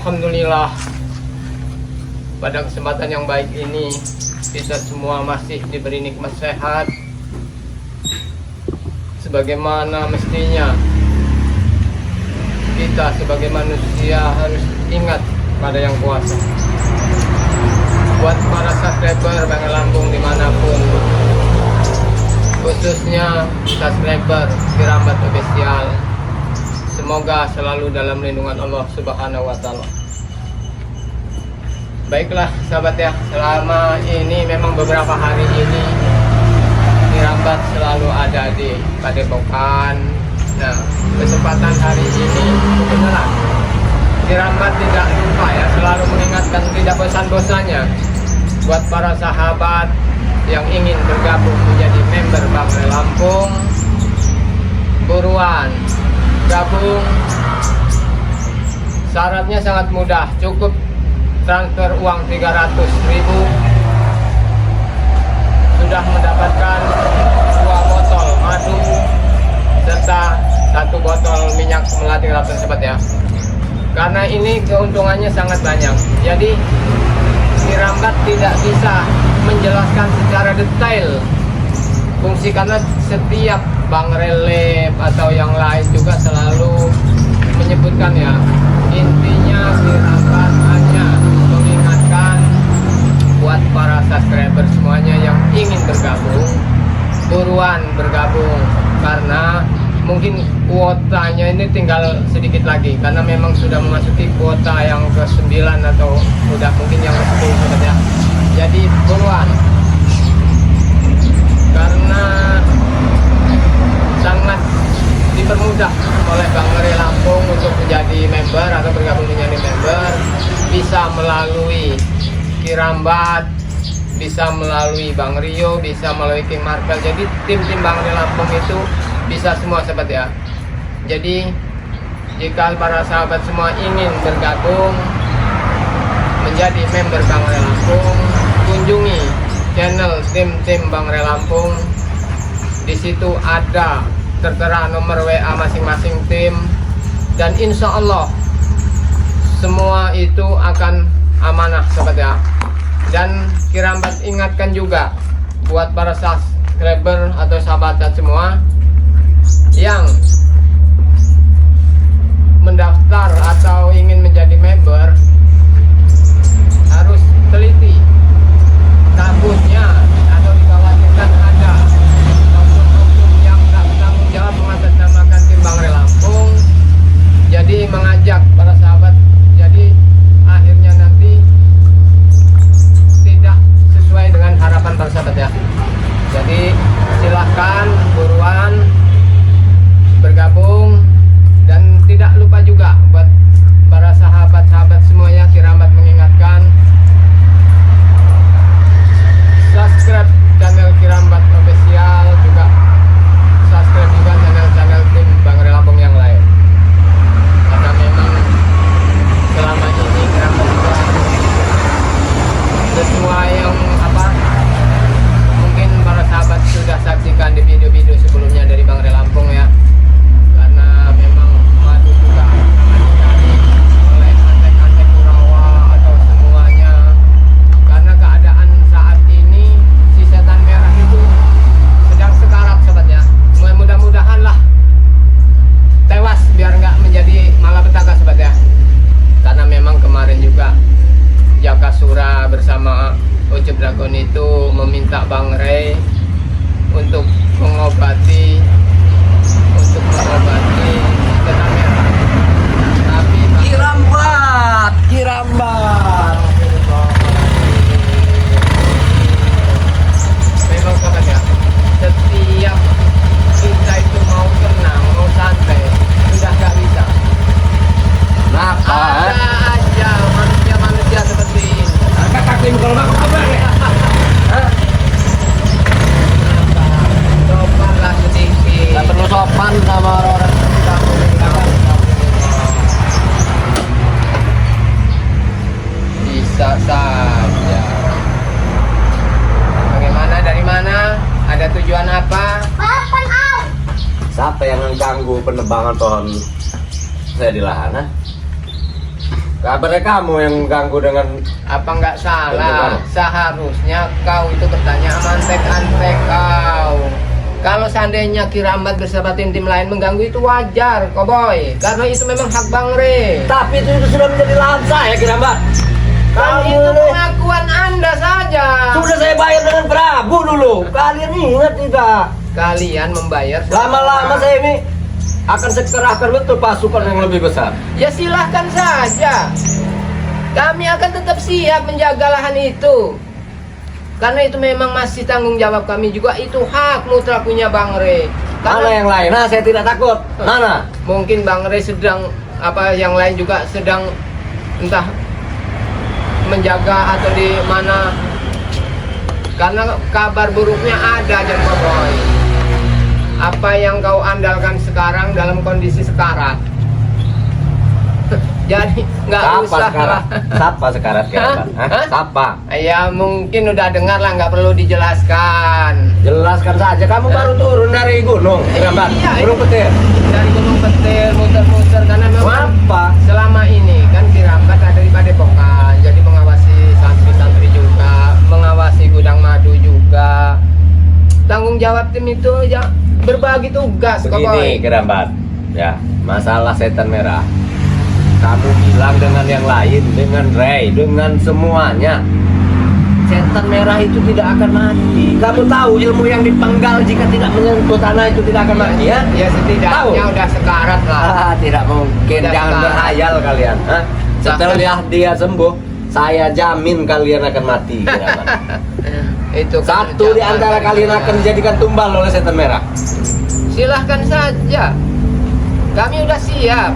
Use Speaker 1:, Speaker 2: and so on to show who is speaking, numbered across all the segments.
Speaker 1: Alhamdulillah, pada kesempatan yang baik ini kita semua masih diberi nikmat sehat sebagaimana mestinya. Kita sebagai manusia harus ingat pada yang kuasa. Buat para subscriber Bang Lampung dimanapun, khususnya subscriber Kirambat Official, semoga selalu dalam lindungan Allah Subhanahu wa Ta'ala. Baiklah sahabat ya, selama ini memang beberapa hari ini Kirambat selalu ada di Padepokan. Nah, kesempatan hari ini beneran Kirambat tidak lupa ya, selalu mengingatkan, tidak bosan-bosannya buat para sahabat yang ingin bergabung menjadi member Bangre Lampung. Buruan gabung, syaratnya sangat mudah, cukup transfer uang 300.000 sudah mendapatkan 2 botol madu serta 1 botol minyak melati kelapa sobat ya. Karena ini keuntungannya sangat banyak, jadi Kirambat tidak bisa menjelaskan secara detail fungsi, karena setiap Bangre Lab atau yang lain juga selalu menyebutkan ya. Intinya Kirambat hanya mengingatkan buat para subscriber semuanya yang ingin bergabung, buruan bergabung, karena mungkin kuotanya ini tinggal sedikit lagi, karena memang sudah memasuki kuota yang ke-9 atau udah mungkin yang ke-10 ya. Jadi buruan, karena sangat dipermudah oleh Bangre Lampung untuk menjadi member atau bergabung menjadi member. Bisa melalui Kirambat, bisa melalui Bang Rio, bisa melalui King Marvel. Jadi tim-tim Bangre Lampung itu bisa semua sahabat ya. Jadi jika para sahabat semua ingin bergabung menjadi member Bangre Lampung, kunjungi channel tim-tim Bangre Lampung. Di situ ada tertera nomor WA masing-masing tim, dan insya Allah semua itu akan amanah sahabat ya. Dan Kirambat ingatkan juga buat para subscriber atau sahabat semua yang mendaftar atau ingin menjadi member, harus teliti. Takutnya atau dikhawatirkan ada oknum-oknum yang tak bertanggung jawab mengatasnamakan tim Bangre Lampung, jadi mengajak para sahabat, jadi akhirnya nanti tidak sesuai dengan harapan para sahabat ya. Jadi silahkan buruan bergabung, dan tidak lupa juga buat para sahabat-sahabat semuanya, Kirambat mengingatkan subscribe channel Kirambat Official, juga subscribe juga channel-channel tim Bangre Lampung yang lain, karena memang selama ini Kirambat juga semua yang mungkin para sahabat sudah saksikan di video-video sebelumnya dari Bangre Lampung ya. Karena memang madu juga dicari oleh antek-antek Kurawa atau semuanya, karena keadaan saat ini si setan merah itu sedang sekarat sobatnya. Mudah-mudahan lah tewas biar nggak menjadi malapetaka sobat ya. Karena memang kemarin juga Jakasura bersama Ucup Dragon itu meminta Bangre untuk mengobati setan merah. Tapi
Speaker 2: Kirambat.
Speaker 1: memang sobat ya, setiap kita itu mau tenang, mau santai, sudah gak bisa.
Speaker 2: Kenapa?
Speaker 1: Ada aja manusia-manusia seperti ini. Sopanlah sedikit.
Speaker 2: Gak perlu sopan sama orang-orang.
Speaker 1: Bisa saja. Bagaimana, dari mana? Ada tujuan apa?
Speaker 2: Siapa yang mengganggu penebangan pohon saya di lahan? Kabarnya kamu yang ganggu dengan
Speaker 1: Apa nggak salah?
Speaker 2: Betul.
Speaker 1: Seharusnya kau itu bertanya sama antek-antek kau. Kalau seandainya Kirambat bersama tim-tim lain mengganggu itu wajar, Koboy. Karena itu memang hak Bang Re.
Speaker 2: tapi itu sudah menjadi lahan saya Kirambat.
Speaker 1: Kan
Speaker 2: Kamu
Speaker 1: itu
Speaker 2: ini
Speaker 1: pengakuan Anda saja.
Speaker 2: sudah saya bayar dengan Prabu dulu. Kalian ingat tidak?
Speaker 1: Kalian membayar
Speaker 2: Lama-lama saya ini akan sekerahkan betul pasukan yang lebih besar.
Speaker 1: Ya silahkan saja. Kami akan tetap siap menjaga lahan itu. Karena itu memang masih tanggung jawab kami juga. Itu hak mutlak punya Bang Re.
Speaker 2: Mana
Speaker 1: Karena
Speaker 2: yang lain? Nah, saya tidak takut. Mana?
Speaker 1: mungkin Bang Re sedang yang lain juga sedang entah menjaga atau di mana. Karena kabar buruknya ada Jan Koboy. Apa yang kau andalkan sekarang dalam kondisi sekarat. Jadi nggak
Speaker 2: Siapa
Speaker 1: usah
Speaker 2: sekarang?
Speaker 1: lah.
Speaker 2: Siapa sekarang Kirambat?
Speaker 1: Hah? Hah?
Speaker 2: Siapa?
Speaker 1: Ya mungkin udah dengar lah, nggak perlu dijelaskan.
Speaker 2: Jelaskan saja. Kamu baru turun dari gunung Kirambat.
Speaker 1: Iya,
Speaker 2: Gunung Petir.
Speaker 1: Dari Gunung Petir muter-muter karena memang
Speaker 2: Apa?
Speaker 1: selama ini kan Kirambat ada di Padepokan, jadi mengawasi santri-santri juga, mengawasi gudang madu juga. Tanggung jawab tim itu ya berbagi tugas,
Speaker 2: Begini
Speaker 1: Koboy.
Speaker 2: Kirambat. Ya, masalah setan merah. Kamu bilang dengan yang lain, dengan Ray, dengan semuanya. Setan merah itu tidak akan mati. Kamu tahu ilmu yang dipenggal jika tidak menyentuh tanah itu tidak akan mati ya?
Speaker 1: Ya setidaknya
Speaker 2: Tahu?
Speaker 1: udah sekarat lah.
Speaker 2: Tidak mungkin.
Speaker 1: Tidak
Speaker 2: Jangan
Speaker 1: sekarang.
Speaker 2: berhayal kalian. Hah? Setelah dia sembuh, saya jamin kalian akan mati. Kirambat.
Speaker 1: Itu kan
Speaker 2: Satu di antara
Speaker 1: ucapan
Speaker 2: kalian
Speaker 1: dari
Speaker 2: akan
Speaker 1: saya.
Speaker 2: dijadikan tumbal oleh setan merah.
Speaker 1: Silahkan saja. Kami udah siap.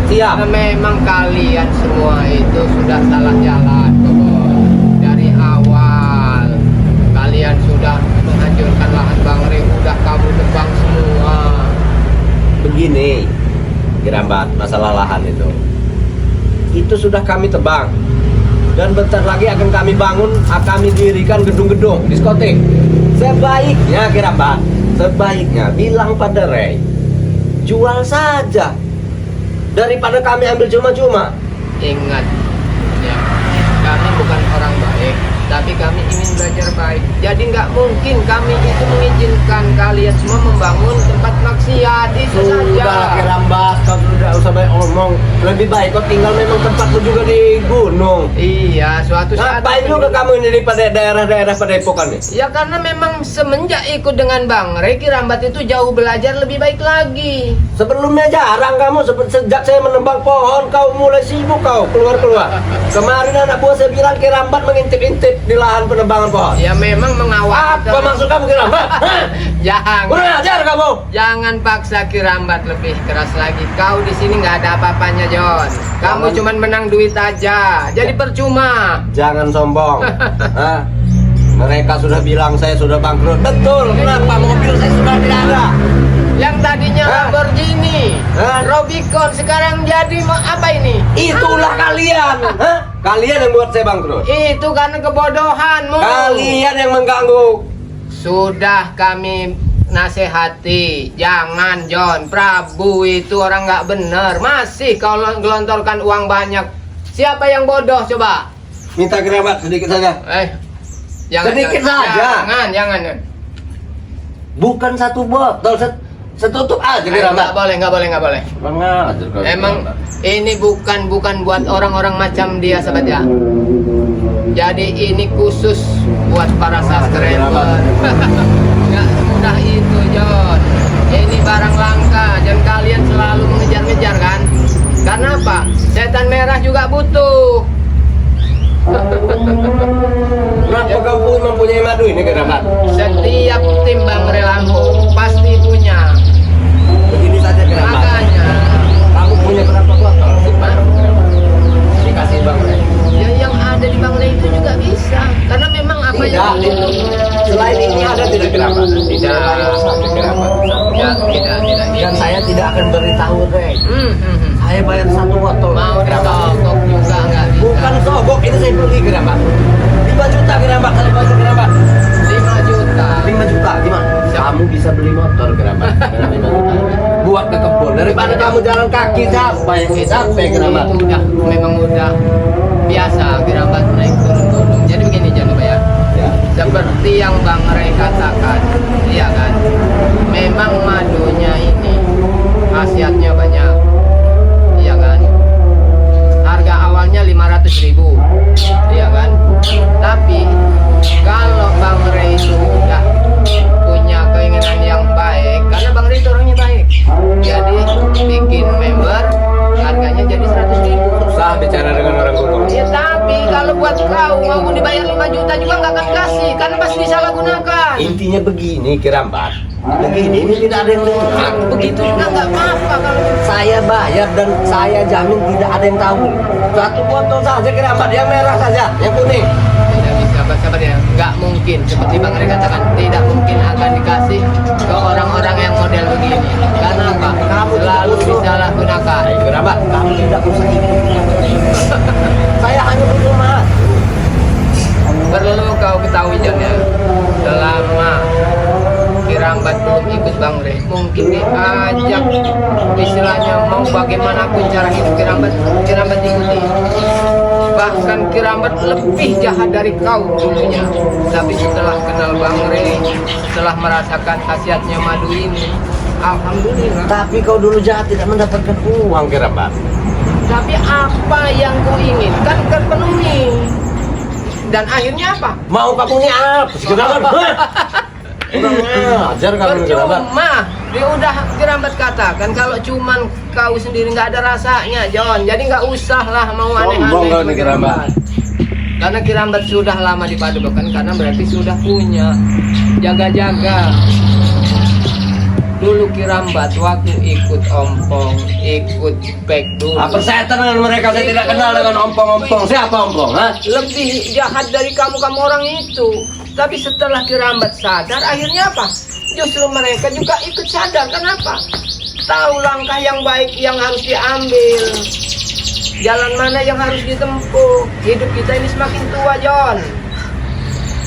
Speaker 2: Siap.
Speaker 1: Karena memang kalian semua itu sudah salah jalan, Koboy. Dari awal kalian sudah menghancurkan lahan Bang Re, udah kamu tebang semua.
Speaker 2: Begini, Kirambat, masalah lahan itu sudah kami tebang dan bentar lagi akan kami bangun, akan kami dirikan gedung-gedung diskotik. Sebaiknya Kirambat, sebaiknya bilang pada Ray, jual saja daripada kami ambil cuma-cuma.
Speaker 1: Ingat, ya, kami bukan orang baik, tapi kami ingin belajar baik. Jadi nggak mungkin kami itu mengizinkan kalian semua membangun tempat maksiat itu
Speaker 2: Sudah
Speaker 1: saja.
Speaker 2: Kirambat, kau sudah usah banyak omong. Lebih baik kau tinggal memang tempatmu juga di gunung.
Speaker 1: Iya, suatu saat.
Speaker 2: Ngapain juga kamu ini di pada daerah-daerah Padepokan nih?
Speaker 1: Ya karena memang semenjak ikut dengan Bang Re, Kirambat itu jauh belajar lebih baik lagi.
Speaker 2: Sebelumnya jarang kamu, sejak saya menembang pohon kau mulai sibuk kau keluar-keluar. Kemarin anak buah saya bilang Kirambat mengintip-intip di lahan penebangan pohon.
Speaker 1: Ya memang mengawal.
Speaker 2: Apa maksud kamu Kirambat? Hah?
Speaker 1: Jangan.
Speaker 2: Kurang ajar kamu.
Speaker 1: Jangan paksa Kirambat lebih keras lagi. Kau di sini nggak ada apa-apanya, John. Kamu
Speaker 2: Jangan.
Speaker 1: cuman menang duit aja. Jadi percuma.
Speaker 2: Jangan sombong. Hah? Mereka sudah bilang saya sudah bangkrut. Betul. Kenapa mobil saya sudah tidak ada?
Speaker 1: Yang tadinya
Speaker 2: Hah?
Speaker 1: Lamborghini,
Speaker 2: Hah?
Speaker 1: Robicon, sekarang jadi apa ini?
Speaker 2: Itulah kalian. Hah? Kalian yang buat saya bangkrut.
Speaker 1: Itu karena kebodohanmu.
Speaker 2: Kalian yang mengganggu.
Speaker 1: Sudah kami nasihati, jangan John. Prabu itu orang nggak bener. Masih kau gelontorkan uang banyak. Siapa yang bodoh coba?
Speaker 2: Minta Kirambat sedikit saja.
Speaker 1: Jangan,
Speaker 2: Sedikit
Speaker 1: John.
Speaker 2: saja.
Speaker 1: Jangan.
Speaker 2: Bukan satu botol, setutup aja
Speaker 1: Nggak
Speaker 2: Kirambat.
Speaker 1: boleh. Emang ini bukan buat orang-orang macam dia, sahabat ya. Jadi ini khusus buat para subscriber. Nggak semudah itu, John. Ini barang langka dan kalian selalu mengejar-ngejar kan? Karena apa? Setan merah juga butuh.
Speaker 2: Kenapa kau mempunyai madu ini Kirambat?
Speaker 1: Setiap tim Bang Re Lampung pasti punya.
Speaker 2: Begini saja Kirambat.
Speaker 1: Makanya
Speaker 2: Kamu punya berapa botol? Dikasih Bang Ray.
Speaker 1: ya yang ada di Bang Re itu juga bisa. Karena memang apa yang
Speaker 2: Tidak. Selain ini ada tidak Kirambat?
Speaker 1: Tidak.
Speaker 2: Saja Kirambat.
Speaker 1: Ya, tidak.
Speaker 2: Dan saya tidak akan beritahu Ray. Saya bayar satu botol.
Speaker 1: Mau
Speaker 2: Kirambat.
Speaker 1: disogok juga nggak bisa.
Speaker 2: Bukan sogok, ini saya beli Kirambat. 5 juta Kirambat, kali bayar Kirambat.
Speaker 1: 5 juta.
Speaker 2: 5 juta gimana? Kamu bisa beli motor Kirambat dengan 5 juta. Buat ke kebun Daripada kamu jalan kaki capek kerabat.
Speaker 1: Itu memang udah biasa kerabat naik turun. Jadi begini jangan lupa ya.
Speaker 2: Ya.
Speaker 1: Seperti yang Bang Ray katakan, iya kan? Memang madunya ini khasiatnya banyak, iya kan? Harga awalnya 500.000, iya kan? Tapi kalau Bang Ray itu udah punya keinginan yang baik, karena Bang Ray itu orangnya baik, jadi bikin member harganya jadi 100.000.
Speaker 2: Susah bicara dengan orang gunung.
Speaker 1: Ya tapi kalau buat kau mau dibayar 5 juta juga nggak akan kasih karena pasti disalahgunakan.
Speaker 2: Intinya begini Kirambat. Begini ini tidak ada yang dengar.
Speaker 1: Begitu juga nggak apa-apa kalau
Speaker 2: Saya bayar dan saya jamin tidak ada yang tahu. Satu botol saja Kirambat, yang merah saja, yang kuning.
Speaker 1: tidak bisa sabar ya. Nggak mungkin seperti Bang Ray katakan tidak mungkin akan dikasih ke orang-orang yang model begini. Karena apa? Kamu selalu disalahgunakan.
Speaker 2: Kirambat, kamu tidak usah ikut. Saya hanya butuh mas.
Speaker 1: Perlu kau ketahui John ya, selama Kirambat belum ikut Bang Ray, mungkin diajak istilahnya mau bagaimanapun cara hidup Kirambat ikuti. Bahkan Kirambat lebih jahat dari kau dulunya. Tapi setelah kenal Bang Ray, setelah merasakan khasiatnya madu ini, alhamdulillah.
Speaker 2: Tapi kau dulu jahat tidak mendapatkan uang Kirambat.
Speaker 1: Tapi apa yang kau inginkan terpenuhi. Dan akhirnya apa?
Speaker 2: Mau kamu ini apa? Kirambat. Kurang ajar kamu Kirambat.
Speaker 1: Percuma, dia udah Kirambat katakan kalau cuman kau sendiri nggak ada rasanya, John. Jadi nggak usah lah mau
Speaker 2: Sombong kau
Speaker 1: aneh-aneh.
Speaker 2: nih, Kirambat.
Speaker 1: Karena Kirambat sudah lama di Padepokan, karena berarti sudah punya. Jaga-jaga. Dulu Kirambat waktu ikut ompong, ikut pek dulu.
Speaker 2: Apa setan dengan mereka? Saya tidak kenal dengan ompong-ompong. Siapa ompong? Ha?
Speaker 1: Lebih jahat dari kamu orang itu. Tapi setelah Kirambat sadar, akhirnya apa? Justru mereka juga ikut sadar. Kenapa? Tahu langkah yang baik yang harus diambil. Jalan mana yang harus ditempuh. Hidup kita ini semakin tua, John.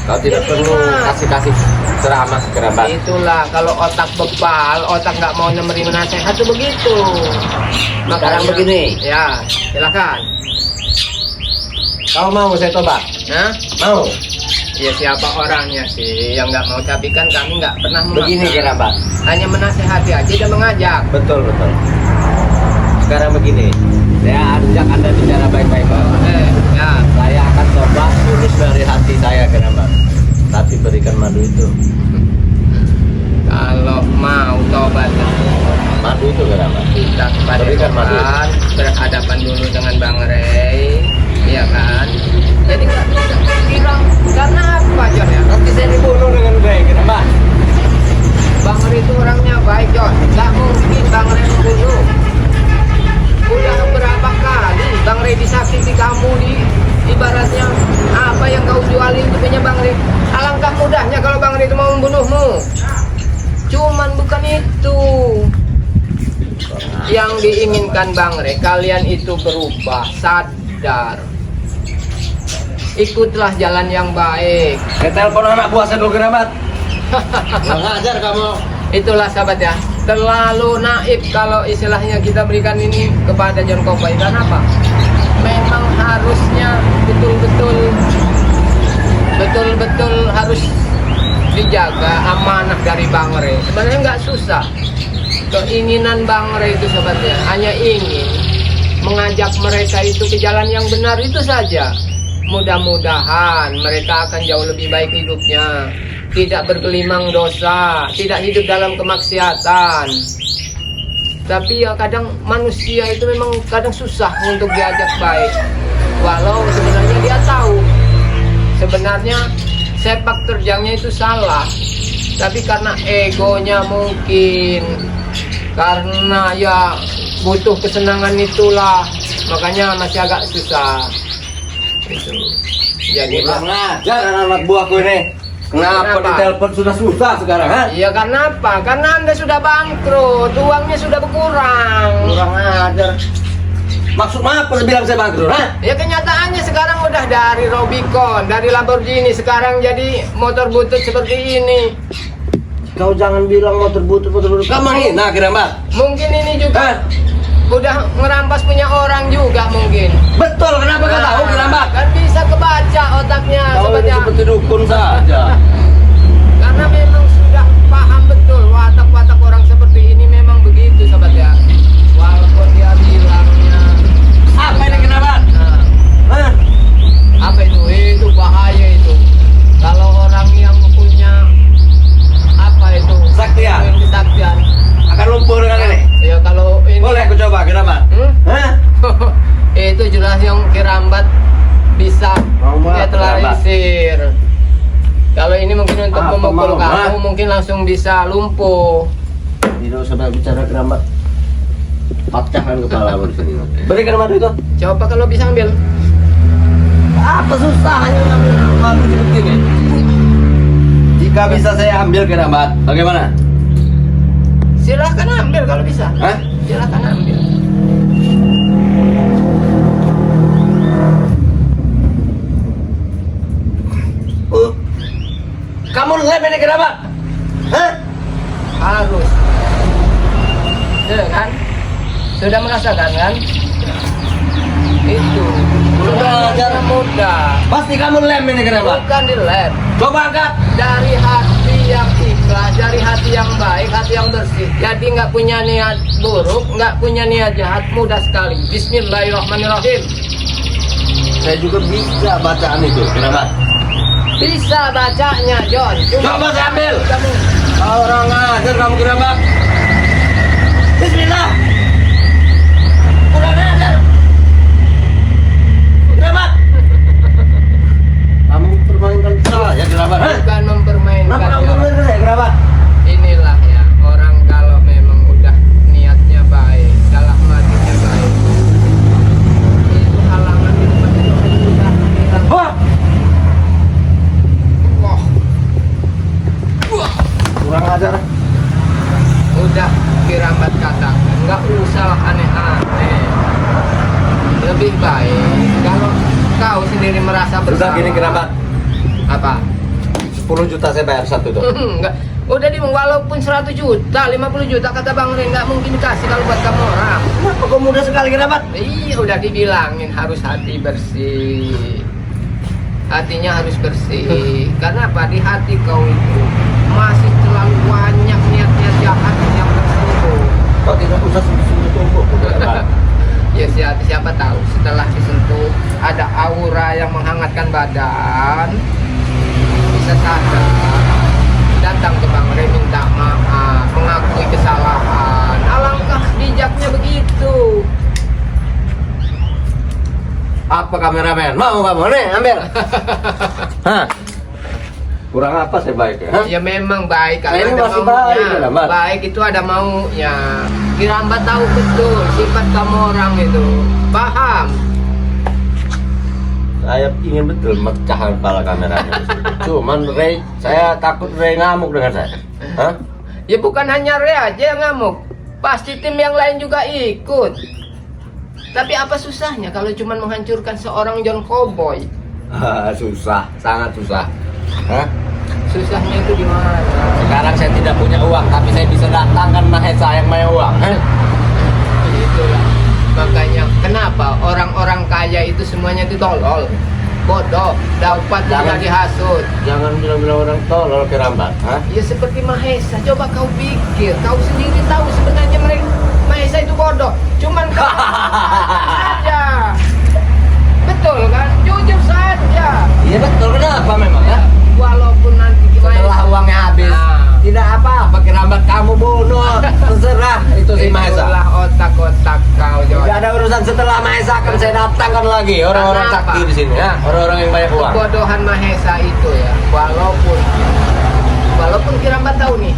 Speaker 2: Kau tidak
Speaker 1: Jadi
Speaker 2: perlu
Speaker 1: ingat.
Speaker 2: kasih ceramah Kirambat.
Speaker 1: Itulah kalau otak bebal, otak nggak mau menerima nasihat itu begitu.
Speaker 2: Sekarang begini.
Speaker 1: Ya, silakan.
Speaker 2: Kau mau saya tobat?
Speaker 1: Nah,
Speaker 2: Mau?
Speaker 1: ya siapa orangnya sih yang nggak mau? Tapi kan kami nggak pernah memaksa.
Speaker 2: Begini Kirambat.
Speaker 1: Hanya menasehati aja dan mengajak.
Speaker 2: Betul. Sekarang begini. Saya ajak Anda bicara baik-baik, Pak.
Speaker 1: Ya,
Speaker 2: Saya akan coba tulus dari hati saya Kirambat. Tapi berikan madu itu.
Speaker 1: kalau mau tobat
Speaker 2: Madu itu Kirambat.
Speaker 1: kita kepada
Speaker 2: Berikan madu.
Speaker 1: Tuhan, berhadapan dulu dengan Bang Ray, ya kan? Jadi nggak bisa bilang karena apa, John ya?
Speaker 2: Nanti saya dibunuh dengan baik Kirambat.
Speaker 1: Bang Ray itu orangnya baik, John. Nggak mungkin Bang Ray membunuh. Udah berapa kali Bang Ray disakiti kamu di ibaratnya apa yang kau jualin itu punya Bang Ray. Alangkah mudahnya kalau Bang Ray itu mau membunuhmu. Cuman bukan itu yang diinginkan Bang Ray. Kalian itu berubah, sadar. Ikutlah jalan yang baik.
Speaker 2: Saya telepon anak buah saya dulu Kirambat. Nggak ngajar kamu.
Speaker 1: Itulah sahabat ya, terlalu naif kalau istilahnya kita berikan ini kepada John Kopai. Karena apa? Memang harusnya betul-betul harus dijaga amanah dari Bang Ray. Sebenarnya nggak susah. Keinginan Bang Ray itu sahabat ya, hanya ingin mengajak mereka itu ke jalan yang benar itu saja. Mudah-mudahan mereka akan jauh lebih baik hidupnya. Tidak bergelimang dosa, tidak hidup dalam kemaksiatan. Tapi ya kadang manusia itu memang kadang susah untuk diajak baik. Walau sebenarnya dia tahu sebenarnya sepak terjangnya itu salah. Tapi karena egonya mungkin, karena ya butuh kesenangan itulah, makanya masih agak susah. Itu. Jadi
Speaker 2: Nggak ngajar anak buahku ini. Kenapa
Speaker 1: Kenapa?
Speaker 2: ditelepon sudah susah sekarang, ha?
Speaker 1: iya karena apa? Karena Anda sudah bangkrut, uangnya sudah berkurang.
Speaker 2: Kurang ajar. Maksud apa bilang saya bangkrut, ha?
Speaker 1: Ya kenyataannya sekarang udah dari Rubicon, dari Lamborghini, sekarang jadi motor butut seperti ini.
Speaker 2: kau jangan bilang mau terbutuh. Kamu hina Kerabat.
Speaker 1: Mungkin ini juga udah ngerampas punya orang juga mungkin.
Speaker 2: Betul, kenapa kau tahu Kerabat?
Speaker 1: Kan bisa kebaca otaknya
Speaker 2: Kau ini
Speaker 1: sobatnya.
Speaker 2: seperti dukun saja.
Speaker 1: Karena memang sudah paham betul watak-watak orang seperti ini memang begitu sobat ya. Walaupun dia bilangnya
Speaker 2: Apa ini Kerabat?
Speaker 1: nah,
Speaker 2: Hah?
Speaker 1: apa itu bahaya itu. Kalau orang yang punya apa itu
Speaker 2: Kesaktian.
Speaker 1: kesaktian
Speaker 2: Akan lumpuh dengan ini.
Speaker 1: ya kalau ini
Speaker 2: Boleh aku coba Kerabat? Hah?
Speaker 1: itu jelas yang Kirambat bisa
Speaker 2: Mau banget,
Speaker 1: netralisir. Kalau ini mungkin untuk
Speaker 2: Apa
Speaker 1: memukul
Speaker 2: mau,
Speaker 1: kamu mungkin langsung bisa lumpuh.
Speaker 2: Tidak usah banyak bicara Kerabat. Pecahkan kepala di sini. Beri Kerabat itu.
Speaker 1: Coba kalau bisa ambil.
Speaker 2: Apa susahnya ngambil malu seperti ini? Jika bisa saya ambil Kerabat, bagaimana?
Speaker 1: Silahkan ambil kalau bisa.
Speaker 2: Hah?
Speaker 1: Silahkan ambil.
Speaker 2: Kamu lem ini Kerabat? Hah?
Speaker 1: Harus. Kan? Sudah merasakan kan? Itu.
Speaker 2: Udah,
Speaker 1: Bukan mudah.
Speaker 2: Pasti kamu lem ini Kerabat.
Speaker 1: Bukan di lab.
Speaker 2: Coba angkat.
Speaker 1: Dari hati yang ikhlas, dari hati yang baik, hati yang bersih. Jadi nggak punya niat buruk, nggak punya niat jahat, mudah sekali. Bismillahirrahmanirrahim.
Speaker 2: Saya juga bisa bacaan itu Kerabat.
Speaker 1: Bisa bacanya, John.
Speaker 2: Coba saya ambil.
Speaker 1: Kamu
Speaker 2: Orang ajar kamu Kerabat. Bismillah. Kurang ajar. Kerabat. Kamu permainkan saya Kerabat. Hah?
Speaker 1: bukan mempermainkan.
Speaker 2: Kenapa kamu
Speaker 1: ya.
Speaker 2: permainkan saya Kerabat?
Speaker 1: Inilah ya orang kalau memang udah niatnya baik, dalam hatinya baik. Itu halangan di depan itu sudah hilang.
Speaker 2: Wah.
Speaker 1: Wah,
Speaker 2: Kurang ajar.
Speaker 1: udah Kirambat katakan, nggak usah aneh-aneh. Lebih baik kalau kau sendiri merasa
Speaker 2: Sudah
Speaker 1: bersalah.
Speaker 2: gini Kerabat.
Speaker 1: Apa?
Speaker 2: 10 juta saya bayar satu tuh.
Speaker 1: Enggak. Udah di walaupun 100 juta, 50 juta kata Bang Ren nggak mungkin dikasih kalau buat kamu orang.
Speaker 2: Kenapa kok mudah sekali Kerabat?
Speaker 1: Iya udah dibilangin harus hati bersih. Hatinya harus bersih. Karena apa? Di hati kau itu masih terlalu banyak niat-niat jahat yang tersentuh.
Speaker 2: Kok tidak usah sungguh-sungguh tumpuk Kerabat.
Speaker 1: Ya siapa tahu setelah disentuh ada aura yang menghangatkan badan, bisa sadar, datang ke Bang Ren minta maaf, mengakui kesalahan. Alangkah bijaknya begitu.
Speaker 2: Apa kameramen? Mau kamu nih ambil? Hah? Kurang apa saya baik ya? Hah?
Speaker 1: Ya memang baik
Speaker 2: Nah, ini
Speaker 1: ada
Speaker 2: masih
Speaker 1: maunya.
Speaker 2: baik, Kerabat.
Speaker 1: Baik itu ada maunya. Kirambat tahu betul sifat kamu orang itu. Paham?
Speaker 2: Saya ingin betul mecahkan kepala kameranya. Cuman Ray, saya takut Ray ngamuk dengan saya. Hah?
Speaker 1: Ya bukan hanya Ray aja yang ngamuk. Pasti tim yang lain juga ikut. Tapi apa susahnya kalau cuma menghancurkan seorang John Cowboy?
Speaker 2: Susah, sangat susah. Hah?
Speaker 1: Susahnya itu di mana?
Speaker 2: Sekarang saya tidak punya uang, tapi saya bisa datangkan Mahesa yang punya uang. Hah?
Speaker 1: Itulah. Makanya kenapa orang-orang kaya itu semuanya itu tolol, bodoh, dapat
Speaker 2: Jangan.
Speaker 1: jangan dihasut.
Speaker 2: Jangan bilang-bilang orang tolol Kerabat. Hah?
Speaker 1: Ya seperti Mahesa, coba kau pikir, kau sendiri tahu sebenarnya mereka Mahesa itu bodoh, cuman kau aja. Betul kan? Jujur saja.
Speaker 2: Iya betul, kenapa memang?
Speaker 1: Ya,
Speaker 2: Hah?
Speaker 1: walaupun nanti
Speaker 2: Setelah uangnya habis,
Speaker 1: Nah.
Speaker 2: tidak apa-apa Kerabat kamu bunuh. Terserah itu si Mahesa.
Speaker 1: itulah otak-otak kau, John.
Speaker 2: Gak ada urusan setelah Mahesa akan saya datangkan lagi orang-orang
Speaker 1: Kenapa?
Speaker 2: sakti di sini ya, orang-orang yang banyak uang.
Speaker 1: Kebodohan Mahesa itu ya, walaupun Kirambat tahu nih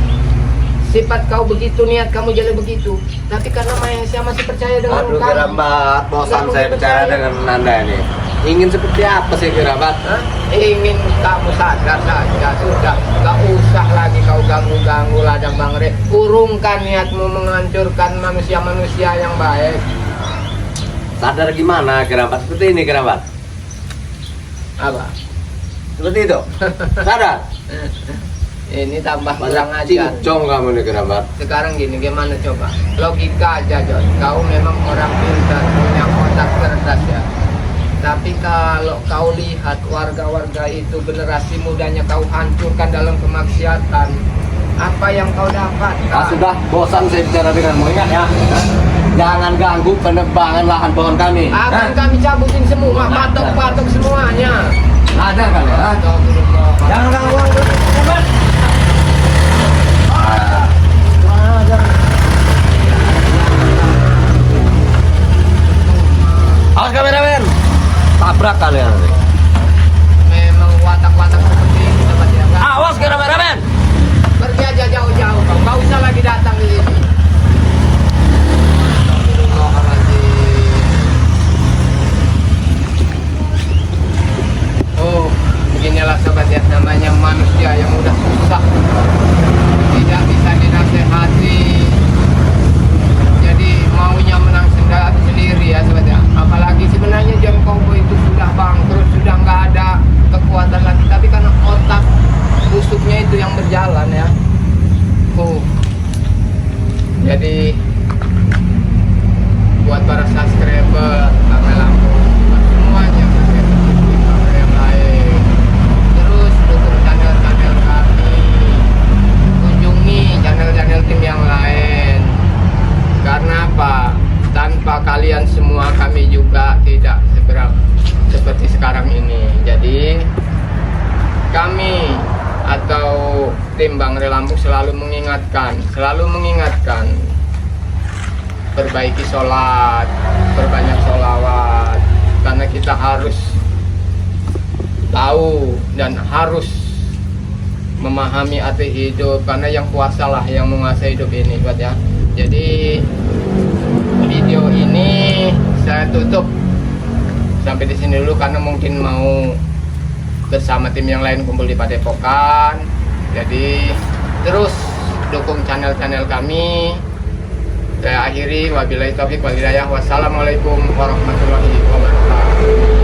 Speaker 1: sifat kau begitu, niat kamu jadi begitu, tapi karena Mahesa masih percaya dengan
Speaker 2: Aduh
Speaker 1: kamu.
Speaker 2: Kerabat, bosan
Speaker 1: Nggak
Speaker 2: saya
Speaker 1: mungkin
Speaker 2: bicara
Speaker 1: percaya.
Speaker 2: dengan Anda ini. Ingin seperti apa sih Kerabat?
Speaker 1: Hah? Ingin kamu sadar saja, sudah gak usah lagi kau ganggu-ganggu ladang Bang Re. Urungkan niatmu menghancurkan manusia-manusia yang baik.
Speaker 2: Sadar gimana Kerabat? Seperti ini Kerabat.
Speaker 1: Apa?
Speaker 2: Seperti itu. Sadar.
Speaker 1: Ini tambah
Speaker 2: Banyak
Speaker 1: kurang ajar.
Speaker 2: cincong kamu nih Gerambat.
Speaker 1: Sekarang gini, gimana coba? Logika aja, Jon. Kau memang orang pintar, punya otak cerdas ya. Tapi kalau kau lihat warga-warga itu, generasi mudanya kau hancurkan dalam kemaksiatan, apa yang kau dapat?
Speaker 2: Sudah bosan saya bicara denganmu, ingat ya. Jangan ganggu penebangan lahan pohon kami.
Speaker 1: Akan kami cabutin semua, patok-patok semuanya.
Speaker 2: Ada kan ya? Jangan ganggu Gerambat. Awas kameramen, tabrak kalian nanti.
Speaker 1: Memang watak-watak seperti ini dapat ya.
Speaker 2: Awas kameramen.
Speaker 1: Pergi aja jauh-jauh, kau nggak usah lagi datang di sini. Oh, beginilah sobat ya, namanya manusia yang udah susah, tidak bisa dinasehati, jadi maunya menang sendiri ya sobat ya. Apalagi sebenarnya John Cowboy itu sudah bangkrut, sudah nggak ada kekuatan lagi, tapi karena otak busuknya itu yang berjalan ya. Jadi buat para subscriber Kang Lampung, semuanya subscriber yang lain, terus dukung channel-channel kami, kunjungi channel-channel tim yang lain. Karena apa? Tanpa kalian semua kami juga tidak seperti sekarang ini. Jadi kami atau tim Bang Ray Lampung selalu mengingatkan, perbaiki sholat, perbanyak sholawat, karena kita harus tahu dan harus memahami arti hidup, karena yang kuasa lah yang menguasai hidup ini buat ya. Jadi video ini saya tutup sampai di sini dulu, karena mungkin mau bersama tim yang lain kumpul di Padepokan. Jadi terus dukung channel-channel kami. Saya akhiri, wabillahi taufiq wal hidayah. Wassalamualaikum warahmatullahi wabarakatuh.